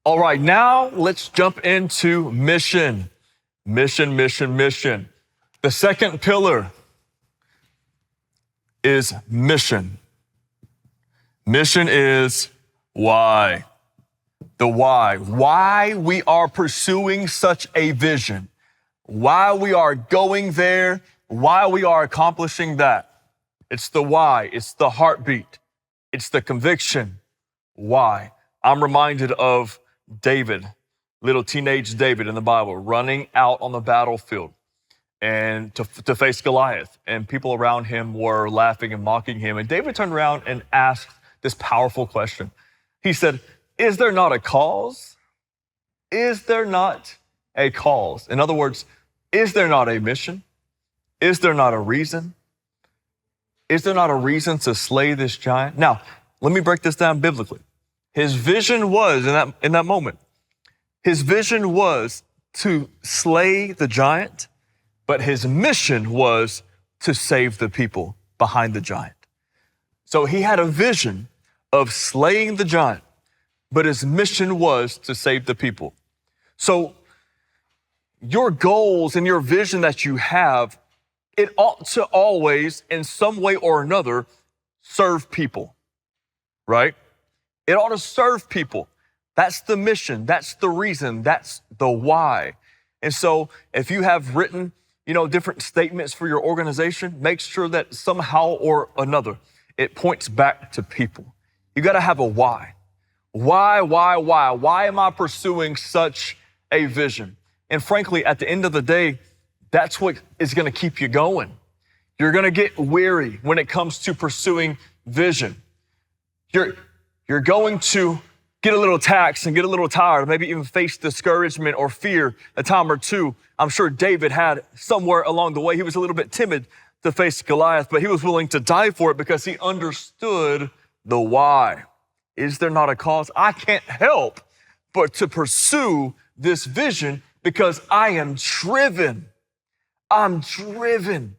All right, now let's jump into mission. Mission. The second pillar is mission. Mission is why. The why. Why we are pursuing such a vision. Why we are going there. Why we are accomplishing that. It's the why. It's the heartbeat. It's the conviction. Why? I'm reminded of David, little teenage David in the Bible, running out on the battlefield and to face Goliath. And people around him were laughing and mocking him. And David turned around and asked this powerful question. He said, is there not a cause? Is there not a cause? In other words, is there not a mission? Is there not a reason? Is there not a reason to slay this giant? Now, let me break this down biblically. His vision was, in that moment, his vision was to slay the giant, but his mission was to save the people behind the giant. So he had a vision of slaying the giant, but his mission was to save the people. So your goals and your vision that you have, it ought to always, in some way or another, serve people, right? It ought to serve people. That's the mission. That's the reason. That's the why. And so if you have written, different statements for your organization, make sure that somehow or another, it points back to people. You got to have a why. Why? Why am I pursuing such a vision? And frankly, at the end of the day, that's what is going to keep you going. You're going to get weary when it comes to pursuing vision. You're going to get a little taxed and get a little tired, maybe even face discouragement or fear a time or two. I'm sure David had somewhere along the way. He was a little bit timid to face Goliath, but he was willing to die for it because he understood the why. Is there not a cause? I can't help but to pursue this vision because I am driven. I'm driven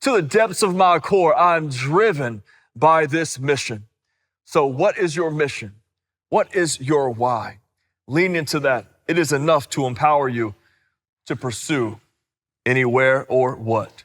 to the depths of my core. I'm driven by this mission. So what is your mission? What is your why? Lean into that. It is enough to empower you to pursue anywhere or what.